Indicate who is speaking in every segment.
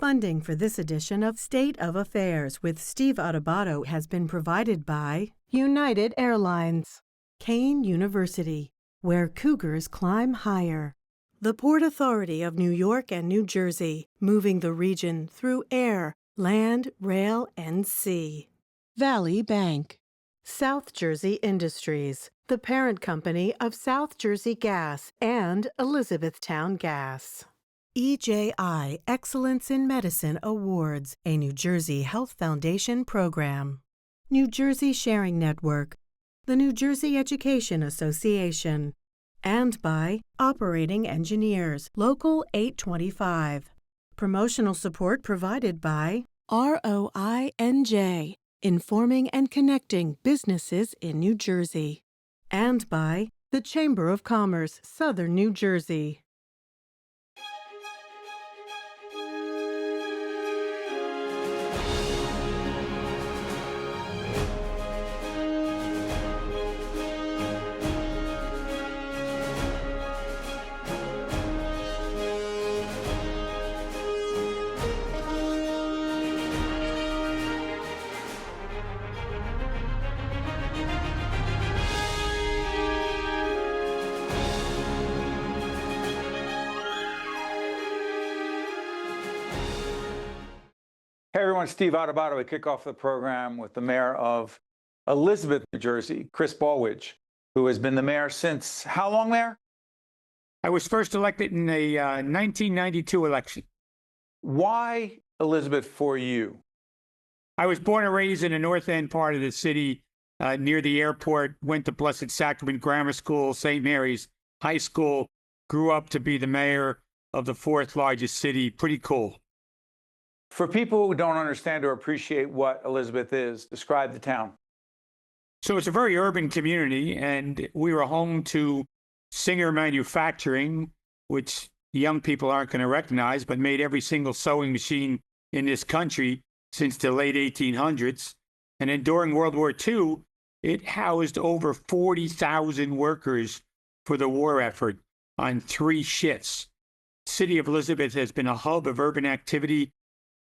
Speaker 1: Funding for this edition of State of Affairs with Steve Adubato has been provided by United Airlines, Kean University, where Cougars climb higher, the Port Authority of New York and New Jersey, moving the region through air, land, rail, and sea, Valley Bank, South Jersey Industries, the parent company of South Jersey Gas and Elizabethtown Gas. EJI Excellence in Medicine Awards, a New Jersey Health Foundation program. New Jersey Sharing Network, the New Jersey Education Association, and by Operating Engineers, Local 825. Promotional support provided by ROINJ, informing and connecting businesses in New Jersey, and by the Chamber of Commerce, Southern New Jersey.
Speaker 2: Hey everyone, Steve Adubato. We kick off the program with the mayor of Elizabeth, New Jersey, Chris Ballwidge, who has been the mayor since how long, Mayor?
Speaker 3: I was first elected in the 1992 election.
Speaker 2: Why Elizabeth for you?
Speaker 3: I was born and raised in the north end part of the city, near the airport, went to Blessed Sacrament Grammar School, St. Mary's High School, grew up to be the mayor of the fourth largest city. Pretty cool.
Speaker 2: For people who don't understand or appreciate what Elizabeth is, describe the town.
Speaker 3: So it's a very urban community, and we were home to Singer Manufacturing, which young people aren't going to recognize, but made every single sewing machine in this country since the late 1800s. And then during World War II, it housed over 40,000 workers for the war effort on 3 shifts. The city of Elizabeth has been a hub of urban activity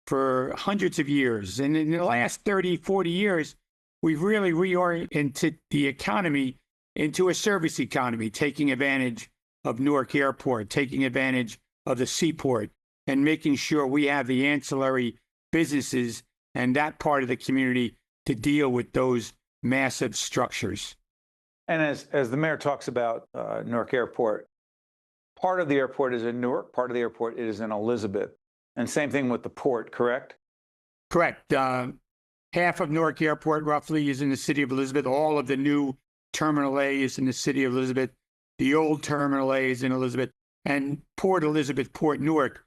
Speaker 3: for hundreds of years. And in the last 30, 40 years, we've really reoriented the economy into a service economy, taking advantage of Newark Airport, taking advantage of the seaport, and making sure we have the ancillary businesses and that part of the community to deal with those massive structures.
Speaker 2: And as the mayor talks about Newark Airport, part of the airport is in Newark, part of the airport is in Elizabeth. And same thing with the port, correct?
Speaker 3: Correct. Half of Newark Airport roughly is in the city of Elizabeth. All of the new Terminal A is in the city of Elizabeth. The old Terminal A is in Elizabeth. And Port Elizabeth, Port Newark,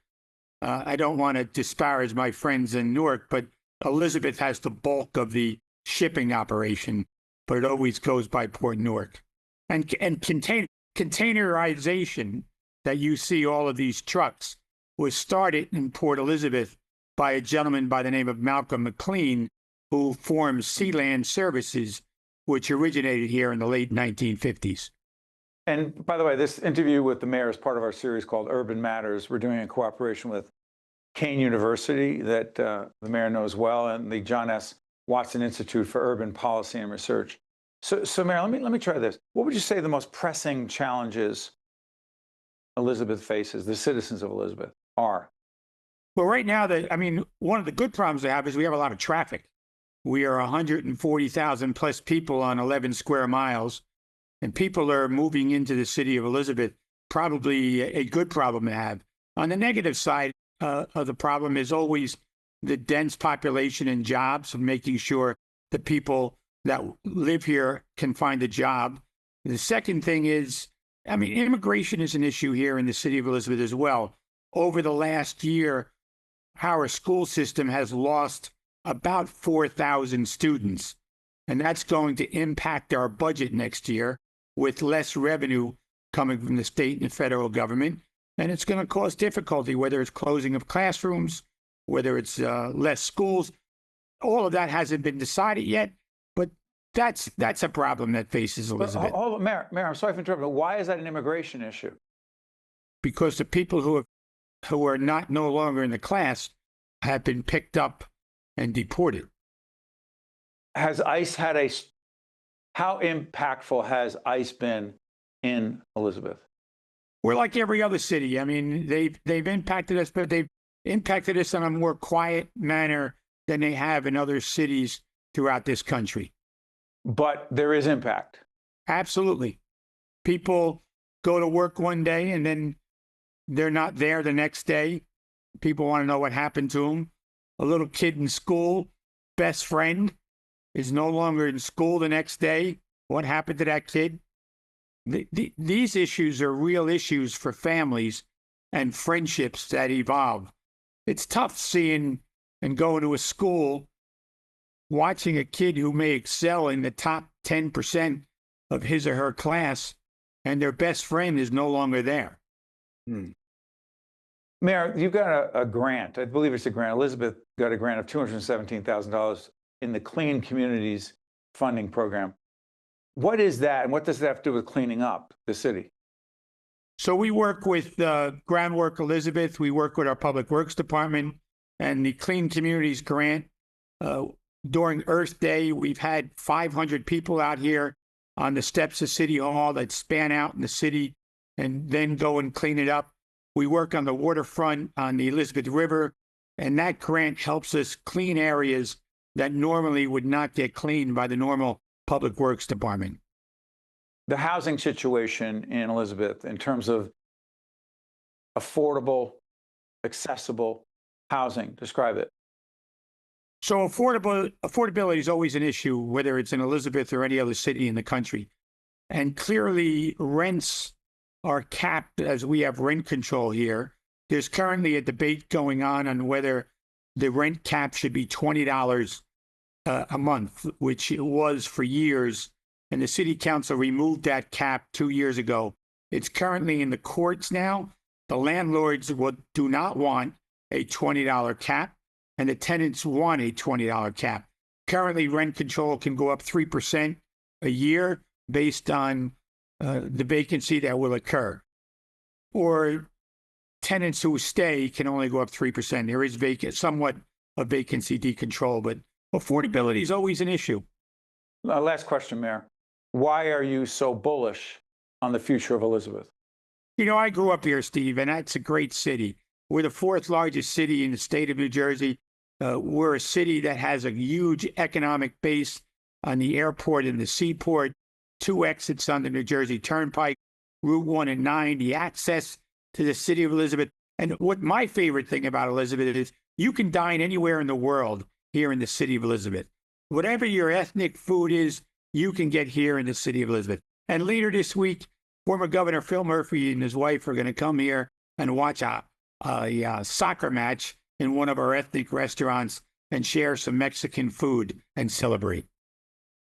Speaker 3: I don't want to disparage my friends in Newark, but Elizabeth has the bulk of the shipping operation, but it always goes by Port Newark. And containerization that you see all of these trucks was started in Port Elizabeth by a gentleman by the name of Malcolm McLean, who formed Sealand Services, which originated here in the late 1950s.
Speaker 2: And by the way, this interview with the mayor is part of our series called Urban Matters. We're doing it in cooperation with Kean University, that the mayor knows well, and the John S. Watson Institute for Urban Policy and Research. So Mayor, let me try this. What would you say the most pressing challenges Elizabeth faces, the citizens of Elizabeth, are?
Speaker 3: Well, right now, one of the good problems we have is we have a lot of traffic. We are 140,000 plus people on 11 square miles, and people are moving into the city of Elizabeth, probably a good problem to have. On the negative side of the problem is always the dense population and jobs, and making sure the people that live here can find a job. The second thing is, immigration is an issue here in the city of Elizabeth as well. Over the last year, our school system has lost about 4,000 students, and that's going to impact our budget next year with less revenue coming from the state and federal government. And it's going to cause difficulty, whether it's closing of classrooms, whether it's less schools. All of that hasn't been decided yet, but that's a problem that faces Elizabeth.
Speaker 2: Mayor, I'm sorry for interrupting, but why is that an immigration issue?
Speaker 3: Because the people who are no longer in the class have been picked up and deported.
Speaker 2: Has ICE had how impactful has ICE been in Elizabeth?
Speaker 3: We're like every other city. I mean, they've impacted us, but they've impacted us in a more quiet manner than they have in other cities throughout this country.
Speaker 2: But there is impact.
Speaker 3: Absolutely. People go to work one day and then they're not there the next day. People want to know what happened to them. A little kid in school, best friend, is no longer in school the next day. What happened to that kid? These issues are real issues for families and friendships that evolve. It's tough seeing and going to a school, watching a kid who may excel in the top 10% of his or her class, and their best friend is no longer there.
Speaker 2: Mayor, you've got a grant. I believe it's a grant. Elizabeth got a grant of $217,000 in the Clean Communities Funding Program. What is that, and what does that have to do with cleaning up the city?
Speaker 3: So we work with Groundwork Elizabeth. We work with our Public Works Department and the Clean Communities Grant. During Earth Day, we've had 500 people out here on the steps of City Hall that span out in the city and then go and clean it up. We work on the waterfront on the Elizabeth River, and that grant helps us clean areas that normally would not get cleaned by the normal Public Works Department.
Speaker 2: The housing situation in Elizabeth in terms of affordable, accessible housing, describe it.
Speaker 3: So affordability is always an issue, whether it's in Elizabeth or any other city in the country. And clearly rents are capped as we have rent control here. There's currently a debate going on whether the rent cap should be $20 a month, which it was for years. And the city council removed that cap 2 years ago. It's currently in the courts now. The landlords do not want a $20 cap, and the tenants want a $20 cap. Currently, rent control can go up 3% a year based on the vacancy that will occur. Or tenants who stay can only go up 3%. There is somewhat of vacancy decontrol, but affordability is always an issue.
Speaker 2: Last question, Mayor. Why are you so bullish on the future of Elizabeth?
Speaker 3: You know, I grew up here, Steve, and that's a great city. We're the fourth largest city in the state of New Jersey. We're a city that has a huge economic base on the airport and the seaport, 2 exits on the New Jersey Turnpike, Route 1 and 9, the access to the city of Elizabeth. And what my favorite thing about Elizabeth is you can dine anywhere in the world here in the city of Elizabeth. Whatever your ethnic food is, you can get here in the city of Elizabeth. And later this week, former Governor Phil Murphy and his wife are going to come here and watch a soccer match in one of our ethnic restaurants and share some Mexican food and celebrate.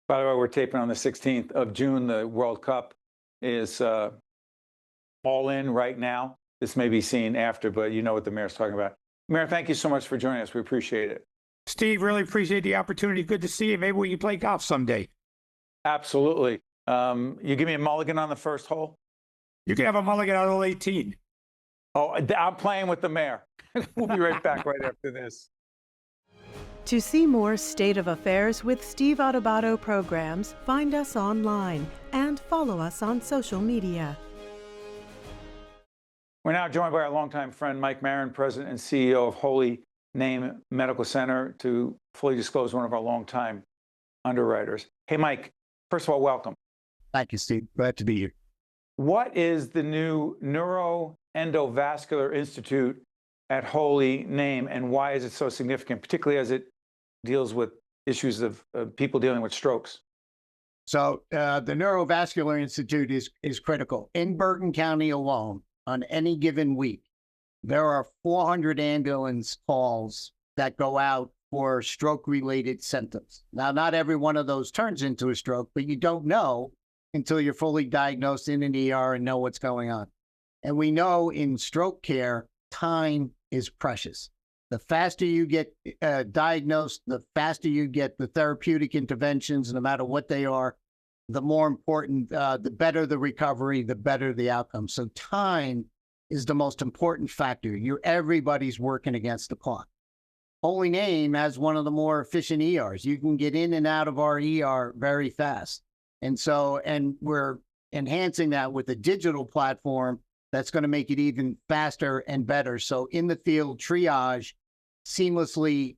Speaker 2: By the way, we're taping on the 16th of June. The World Cup is all in right now. This may be seen after, but you know what the mayor's talking about. Mayor, thank you so much for joining us. We appreciate it.
Speaker 3: Steve, really appreciate the opportunity. Good to see you. Maybe we can play golf someday.
Speaker 2: Absolutely. You give me a mulligan on the first hole?
Speaker 3: You can have a mulligan on hole 18.
Speaker 2: Oh, I'm playing with the mayor. We'll be right back right after this.
Speaker 1: To see more State of Affairs with Steve Adubato programs, find us online and follow us on social media.
Speaker 2: We're now joined by our longtime friend, Mike Marin, President and CEO of Holy Name Medical Center, to fully disclose one of our longtime underwriters. Hey, Mike, first of all, welcome.
Speaker 4: Thank you, Steve. Glad to be here.
Speaker 2: What is the new Neuroendovascular Institute at Holy Name, and why is it so significant, particularly as it deals with issues of people dealing with strokes?
Speaker 4: So the Neurovascular Institute is critical. In Bergen County alone, on any given week, there are 400 ambulance calls that go out for stroke-related symptoms. Now, not every one of those turns into a stroke, but you don't know until you're fully diagnosed in an ER and know what's going on. And we know in stroke care, time is precious. The faster you get diagnosed, the faster you get the therapeutic interventions, no matter what they are, the more important, the better the recovery, the better the outcome. So time is the most important factor. Everybody's working against the clock. Holy Name has one of the more efficient ERs. You can get in and out of our ER very fast. And we're enhancing that with a digital platform that's going to make it even faster and better. So in the field triage seamlessly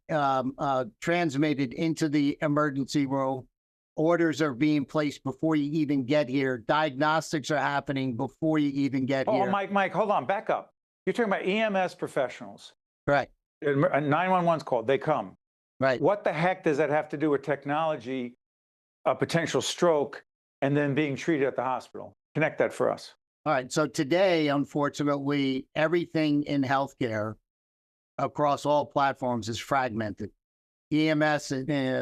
Speaker 4: transmitted into the emergency room. Orders are being placed before you even get here. Diagnostics are happening before you even get
Speaker 2: Oh,
Speaker 4: here.
Speaker 2: Mike, hold on, back up. You're talking about EMS professionals.
Speaker 4: Right,
Speaker 2: 911's called, they come.
Speaker 4: right.
Speaker 2: What the heck does that have to do with technology, a potential stroke, and then being treated at the hospital? Connect that for us.
Speaker 4: All right. So today, unfortunately, everything in healthcare across all platforms is fragmented. EMS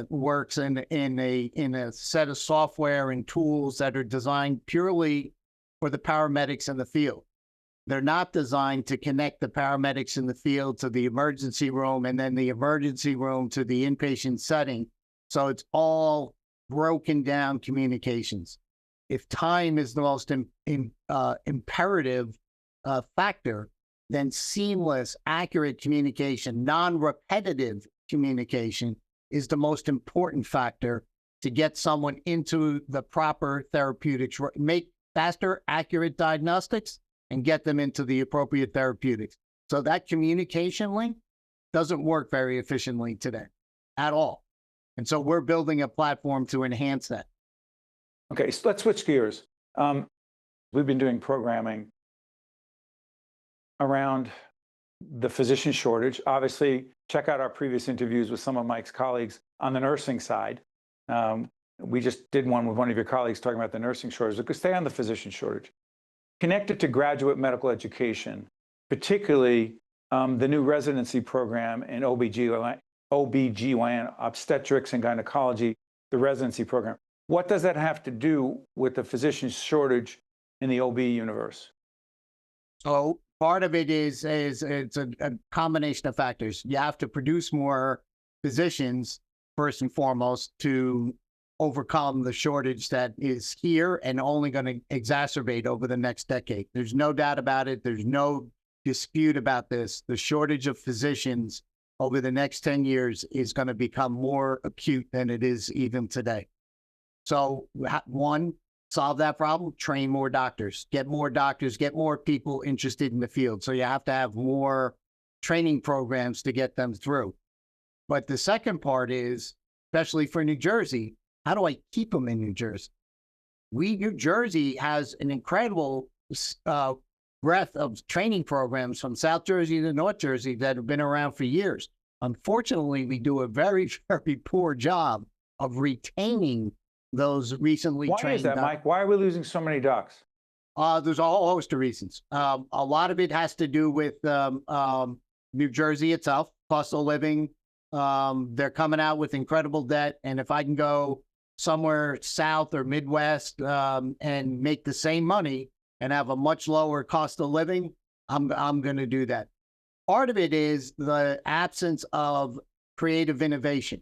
Speaker 4: works in a set of software and tools that are designed purely for the paramedics in the field. They're not designed to connect the paramedics in the field to the emergency room and then the emergency room to the inpatient setting. So it's all broken down communications. If time is the most imperative factor, then seamless, accurate communication, non-repetitive communication is the most important factor to get someone into the proper therapeutics, make faster, accurate diagnostics, and get them into the appropriate therapeutics. So that communication link doesn't work very efficiently today at all. And so we're building a platform to enhance that.
Speaker 2: Okay, so let's switch gears. We've been doing programming around the physician shortage. Obviously, check out our previous interviews with some of Mike's colleagues on the nursing side. We just did one with one of your colleagues talking about the nursing shortage. Let's stay on the physician shortage. Connected to graduate medical education, particularly the new residency program in OBGYN, obstetrics and gynecology, the residency program. What does that have to do with the physician shortage in the OB universe?
Speaker 4: So part of it is it's a combination of factors. You have to produce more physicians, first and foremost, to overcome the shortage that is here and only going to exacerbate over the next decade. There's no doubt about it. There's no dispute about this. The shortage of physicians over the next 10 years is going to become more acute than it is even today. So one, solve that problem, train more doctors, get more people interested in the field. So you have to have more training programs to get them through. But the second part is, especially for New Jersey, how do I keep them in New Jersey? New Jersey has an incredible breadth of training programs from South Jersey to North Jersey that have been around for years. Unfortunately, we do a very, very poor job of retaining those recently trained.
Speaker 2: Why is that, Mike? Why are we losing so many docs?
Speaker 4: There's a whole host of reasons. A lot of it has to do with New Jersey itself, cost of living. They're coming out with incredible debt. And if I can go somewhere south or Midwest and make the same money and have a much lower cost of living, I'm going to do that. Part of it is the absence of creative innovation.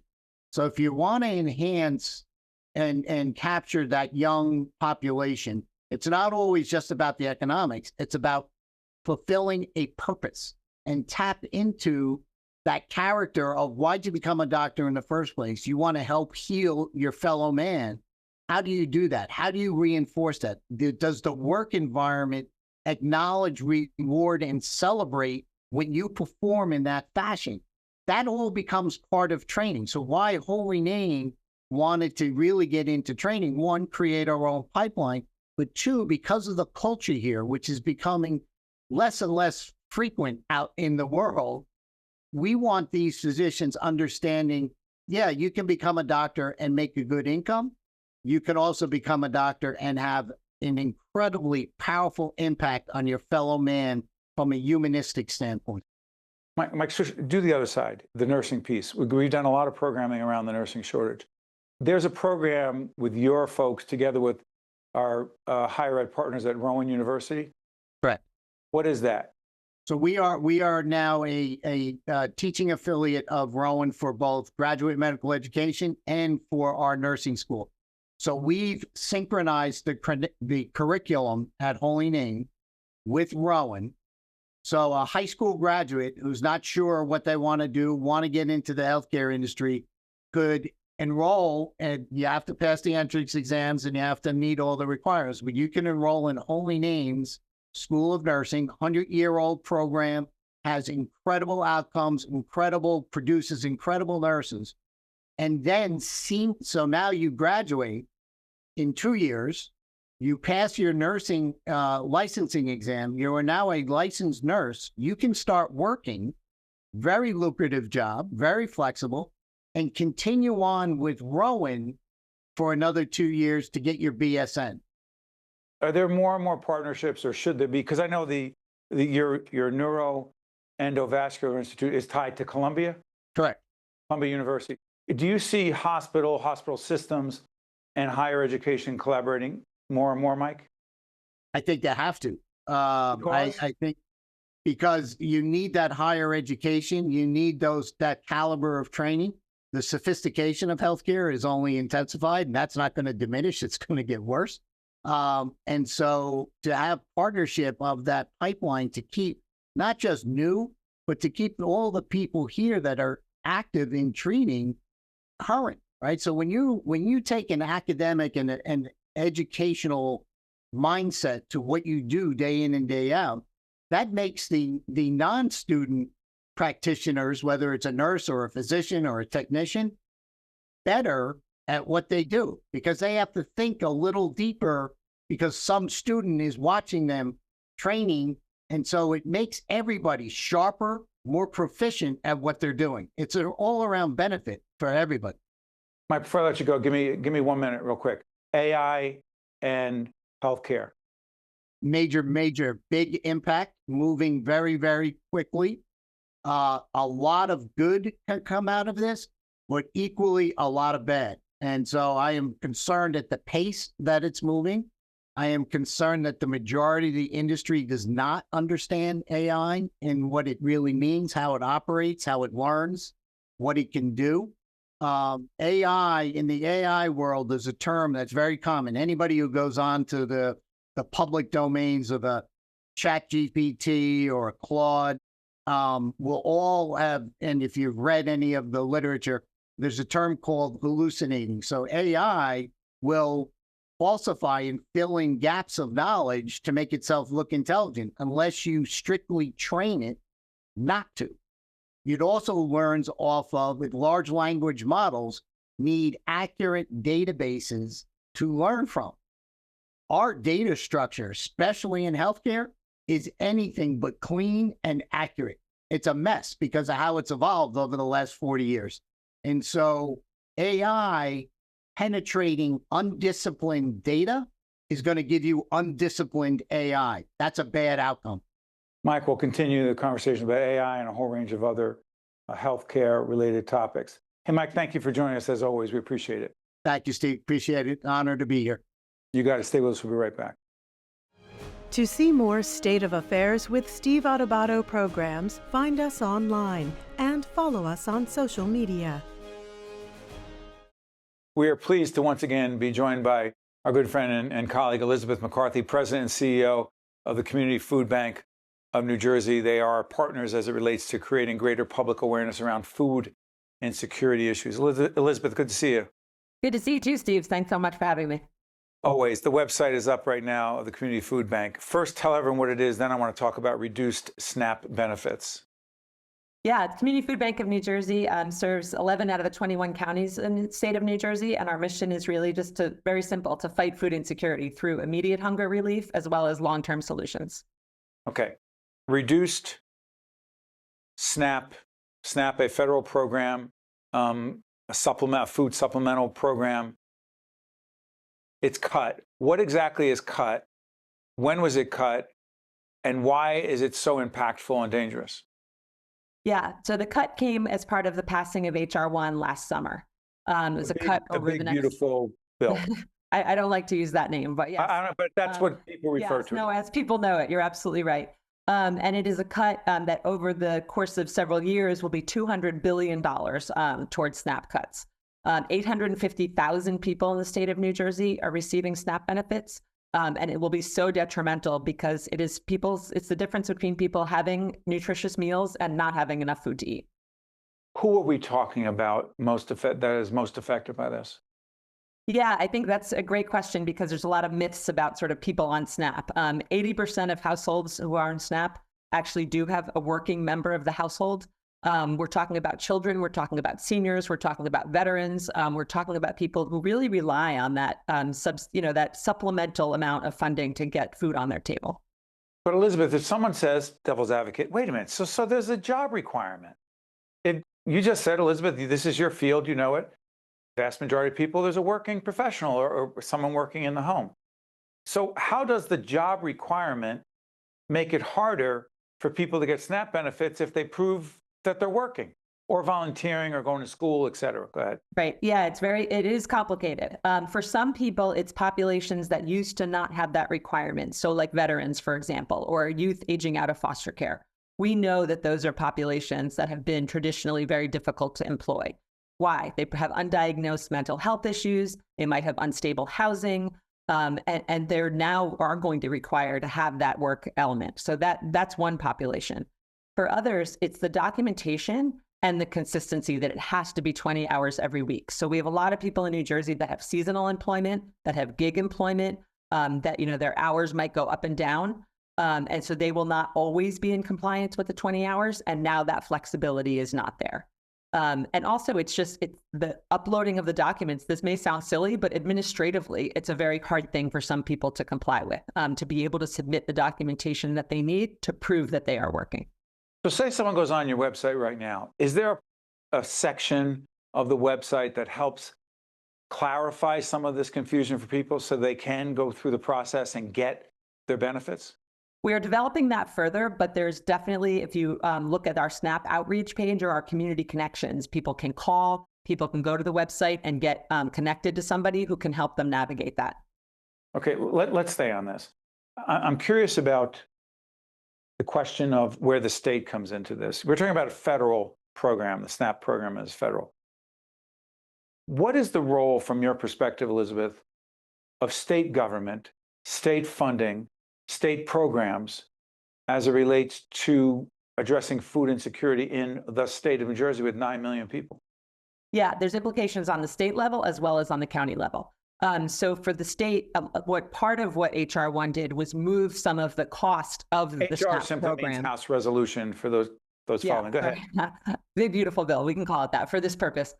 Speaker 4: So if you want to enhance and capture that young population, it's not always just about the economics. It's about fulfilling a purpose and tap into that character of why'd you become a doctor in the first place? You want to help heal your fellow man. How do you do that? How do you reinforce that? Does the work environment acknowledge, reward, and celebrate when you perform in that fashion? That all becomes part of training. So why Holy Name wanted to really get into training, one, create our own pipeline, but two, because of the culture here, which is becoming less and less frequent out in the world, we want these physicians understanding, yeah, you can become a doctor and make a good income. You can also become a doctor and have an incredibly powerful impact on your fellow man from a humanistic standpoint.
Speaker 2: Mike, do the other side, the nursing piece. We've done a lot of programming around the nursing shortage. There's a program with your folks together with our higher ed partners at Rowan University.
Speaker 4: Correct.
Speaker 2: What is that?
Speaker 4: So we are now a teaching affiliate of Rowan for both graduate medical education and for our nursing school. So we've synchronized the curriculum at Holy Name with Rowan So a high school graduate who's not sure what they want to do, want to get into the healthcare industry, could enroll, and you have to pass the entrance exams and you have to meet all the requirements, but you can enroll in Holy Names School of Nursing, 100-year-old program, has incredible outcomes, produces incredible nurses. And then so now you graduate in 2 years, you pass your nursing licensing exam, you are now a licensed nurse, you can start working, very lucrative job, very flexible, and continue on with Rowan for another 2 years to get your BSN.
Speaker 2: Are there more and more partnerships, or should there be? Because I know your Neuroendovascular Institute is tied to Columbia.
Speaker 4: Correct.
Speaker 2: Columbia University. Do you see hospital systems and higher education collaborating more and more, Mike?
Speaker 4: I think they have to. I think because you need that higher education, you need that caliber of training. The sophistication of healthcare is only intensified, and that's not going to diminish. It's going to get worse. And so to have partnership of that pipeline to keep not just new, but to keep all the people here that are active in treating current, right? So when you take an academic and an educational mindset to what you do day in and day out, that makes the non-student practitioners, whether it's a nurse or a physician or a technician, better at what they do, because they have to think a little deeper because some student is watching them training. And so it makes everybody sharper, more proficient at what they're doing. It's an all-around benefit for everybody.
Speaker 2: Mike, before I let you go, give me 1 minute real quick. AI and healthcare.
Speaker 4: Major, big impact, moving very, very quickly. A lot of good can come out of this, but equally a lot of bad. And so I am concerned at the pace that it's moving. I am concerned that the majority of the industry does not understand AI and what it really means, how it operates, how it learns, what it can do. AI, in the AI world, there's a term that's very common. Anybody who goes on to the public domains of a ChatGPT or a Claude will all have, and if you've read any of the literature, there's a term called hallucinating. So AI will falsify and fill in gaps of knowledge to make itself look intelligent unless you strictly train it not to. It also learns off of, with large language models, need accurate databases to learn from. Our data structure, especially in healthcare, is anything but clean and accurate. It's a mess because of how it's evolved over the last 40 years. And so AI penetrating undisciplined data is going to give you undisciplined AI. That's a bad outcome.
Speaker 2: Mike, we'll continue the conversation about AI and a whole range of other healthcare-related topics. Hey, Mike, thank you for joining us as always. We appreciate it.
Speaker 4: Thank you, Steve. Appreciate it. Honor to be here.
Speaker 2: You got to stay with us. We'll be right back.
Speaker 1: To see more State of Affairs with Steve Adubato programs, find us online and follow us on social media.
Speaker 2: We are pleased to once again be joined by our good friend and colleague, Elizabeth McCarthy, President and CEO of the Community Food Bank of New Jersey. They are partners as it relates to creating greater public awareness around food and security issues. Elizabeth, good to see you.
Speaker 5: Good to see you too, Steve. Thanks so much for having me.
Speaker 2: Always. The website is up right now of the Community Food Bank. First, tell everyone what it is, then I want to talk about reduced SNAP benefits.
Speaker 5: Yeah, the Community Food Bank of New Jersey serves 11 out of the 21 counties in the state of New Jersey, and our mission is really just very simple, to fight food insecurity through immediate hunger relief as well as long-term solutions.
Speaker 2: Okay. Reduced SNAP, a federal program, a food supplemental program. It's cut. What exactly is cut? When was it cut? And why is it so impactful and dangerous?
Speaker 5: Yeah, so the cut came as part of the passing of H.R. 1 last summer. It was a cut over the next...
Speaker 2: beautiful bill.
Speaker 5: I don't like to use that name, but yeah.
Speaker 2: I don't know, but that's what people refer to.
Speaker 5: No, as people know it, you're absolutely right. And it is a cut that over the course of several years will be $200 billion towards SNAP cuts. 850,000 people in the state of New Jersey are receiving SNAP benefits. And it will be so detrimental because it's the difference between people having nutritious meals and not having enough food to eat.
Speaker 2: Who are we talking about that is most affected by this?
Speaker 5: Yeah, I think that's a great question because there's a lot of myths about sort of people on SNAP. 80% of households who are on SNAP actually do have a working member of the household. We're talking about children, we're talking about seniors, we're talking about veterans, we're talking about people who really rely on that, that supplemental amount of funding to get food on their table.
Speaker 2: But Elizabeth, if someone says, devil's advocate, wait a minute, so there's a job requirement. You just said, Elizabeth, this is your field, you know it. Vast majority of people, there's a working professional or someone working in the home. So how does the job requirement make it harder for people to get SNAP benefits if they prove that they're working or volunteering or going to school, et cetera? Go ahead.
Speaker 5: Right. Yeah, it is complicated. For some people, it's populations that used to not have that requirement. So like veterans, for example, or youth aging out of foster care. We know that those are populations that have been traditionally very difficult to employ. Why? They have undiagnosed mental health issues. They might have unstable housing. And they're now are going to require to have that work element. So that's one population. For others, it's the documentation and the consistency that it has to be 20 hours every week. So we have a lot of people in New Jersey that have seasonal employment, that have gig employment, that their hours might go up and down. And so they will not always be in compliance with the 20 hours. And now that flexibility is not there. And also, it's the uploading of the documents. This may sound silly, but administratively, it's a very hard thing for some people to comply with, to be able to submit the documentation that they need to prove that they are working.
Speaker 2: So say someone goes on your website right now. Is there a section of the website that helps clarify some of this confusion for people so they can go through the process and get their benefits?
Speaker 5: We are developing that further, but there's definitely, if you look at our SNAP outreach page or our community connections, people can call, people can go to the website and get connected to somebody who can help them navigate that. Okay,
Speaker 2: let's stay on this. I'm curious about the question of where the state comes into this. We're talking about a federal program. The SNAP program is federal. What is the role, from your perspective, Elizabeth, of state government, state funding, state programs as it relates to addressing food insecurity in the state of New Jersey with 9 million people?
Speaker 5: Yeah, there's implications on the state level as well as on the county level. So for the state, part of what HR 1 did was move some of the cost of the
Speaker 2: HR
Speaker 5: SNAP
Speaker 2: simply
Speaker 5: program.
Speaker 2: means House resolution for those following. Go ahead.
Speaker 5: Big, beautiful bill. We can call it that for this purpose.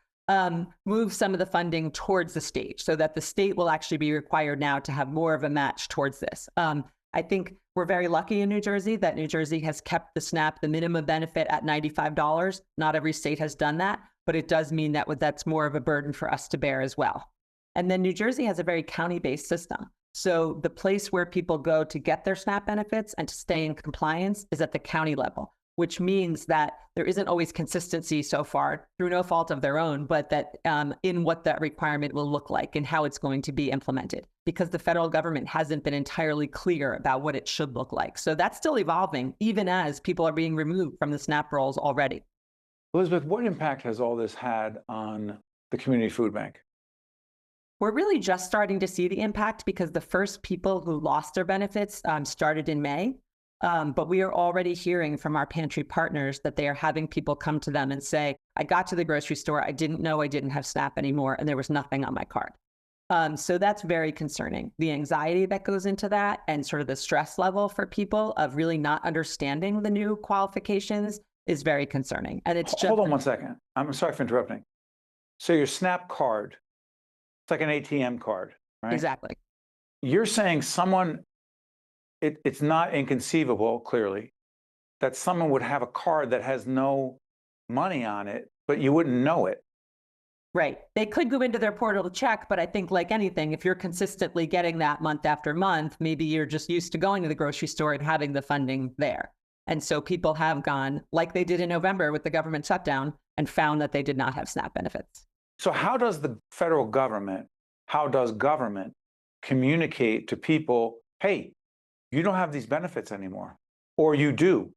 Speaker 5: Move some of the funding towards the state so that the state will actually be required now to have more of a match towards this. I think we're very lucky in New Jersey that New Jersey has kept the SNAP, the minimum benefit, at $95. Not every state has done that, but it does mean that that's more of a burden for us to bear as well. And then New Jersey has a very county-based system. So the place where people go to get their SNAP benefits and to stay in compliance is at the county level, which means that there isn't always consistency so far, through no fault of their own, but that in what that requirement will look like and how it's going to be implemented, because the federal government hasn't been entirely clear about what it should look like. So that's still evolving, even as people are being removed from the SNAP rolls already.
Speaker 2: Elizabeth, what impact has all this had on the community food bank?
Speaker 5: We're really just starting to see the impact because the first people who lost their benefits started in May. But we are already hearing from our pantry partners that they are having people come to them and say, I got to the grocery store, I didn't know I didn't have SNAP anymore, and there was nothing on my card. So that's very concerning. The anxiety that goes into that and sort of the stress level for people of really not understanding the new qualifications is very concerning. And it's just—
Speaker 2: Hold on one second. I'm sorry for interrupting. So your SNAP card, it's like an ATM card, right?
Speaker 5: Exactly.
Speaker 2: You're saying it's not inconceivable, clearly, that someone would have a card that has no money on it, but you wouldn't know it.
Speaker 5: Right. They could go into their portal to check, but I think like anything, if you're consistently getting that month after month, maybe you're just used to going to the grocery store and having the funding there. And so people have gone, like they did in November with the government shutdown, and found that they did not have SNAP benefits.
Speaker 2: So how does the federal government, how does government communicate to people, hey, you don't have these benefits anymore, or you do?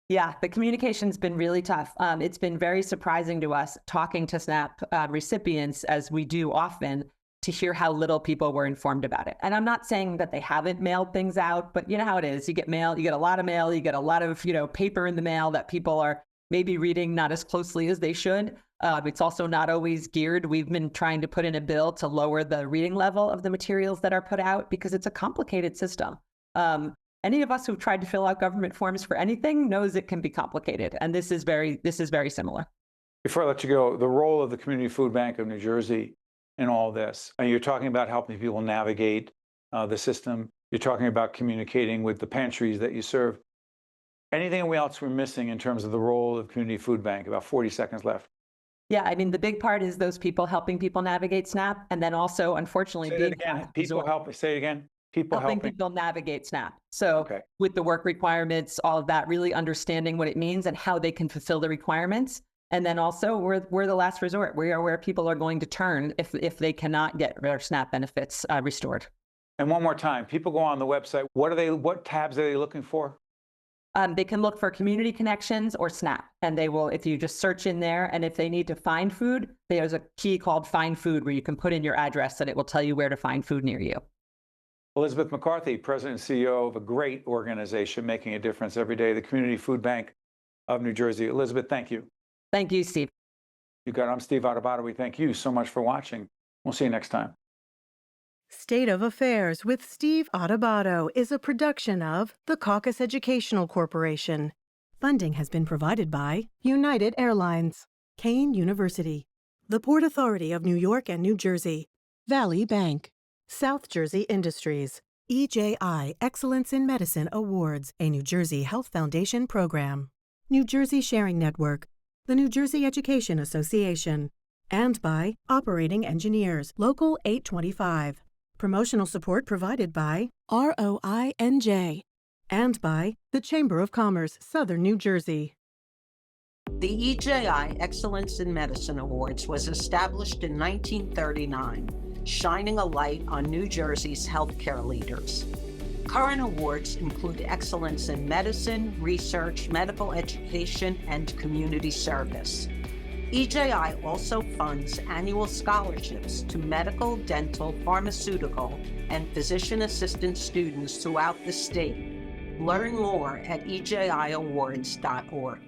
Speaker 5: Yeah, the communication's been really tough. It's been very surprising to us talking to SNAP recipients, as we do often, to hear how little people were informed about it. And I'm not saying that they haven't mailed things out, but you know how it is. You get mail, you get a lot of mail, you get a lot of, paper in the mail that people are maybe reading not as closely as they should. It's also not always geared. We've been trying to put in a bill to lower the reading level of the materials that are put out because it's a complicated system. Any of us who've tried to fill out government forms for anything knows it can be complicated. And this is very similar.
Speaker 2: Before I let you go, the role of the Community Food Bank of New Jersey in all this, and you're talking about helping people navigate the system. You're talking about communicating with the pantries that you serve. Anything else we're missing in terms of the role of Community Food Bank? About 40 seconds left.
Speaker 5: Yeah, I mean, the big part is those people helping people navigate SNAP. And then also, unfortunately,
Speaker 2: Say it again. People help. Say it again. People
Speaker 5: helping
Speaker 2: helping
Speaker 5: people navigate SNAP. So with the work requirements, all of that, really understanding what it means and how they can fulfill the requirements. And then also we're the last resort. We are where people are going to turn if they cannot get their SNAP benefits restored.
Speaker 2: And one more time, people go on the website. What tabs are they looking for?
Speaker 5: They can look for community connections or SNAP, and they will, if you just search in there, and if they need to find food, there's a key called Find Food where you can put in your address and it will tell you where to find food near you.
Speaker 2: Elizabeth McCarthy, President and CEO of a great organization making a difference every day, the Community Food Bank of New Jersey. Elizabeth, thank you.
Speaker 5: Thank you, Steve.
Speaker 2: You got it. I'm Steve Adubato. We thank you so much for watching. We'll see you next time.
Speaker 1: State of Affairs with Steve Adubato is a production of the Caucus Educational Corporation. Funding has been provided by United Airlines, Kane University, the Port Authority of New York and New Jersey, Valley Bank, South Jersey Industries, EJI Excellence in Medicine Awards, a New Jersey Health Foundation program, New Jersey Sharing Network, the New Jersey Education Association, and by Operating Engineers, Local 825. Promotional support provided by ROINJ and by the Chamber of Commerce, Southern New Jersey.
Speaker 6: The EJI Excellence in Medicine Awards was established in 1939, shining a light on New Jersey's healthcare leaders. Current awards include excellence in medicine, research, medical education, and community service. EJI also funds annual scholarships to medical, dental, pharmaceutical, and physician assistant students throughout the state. Learn more at ejiawards.org.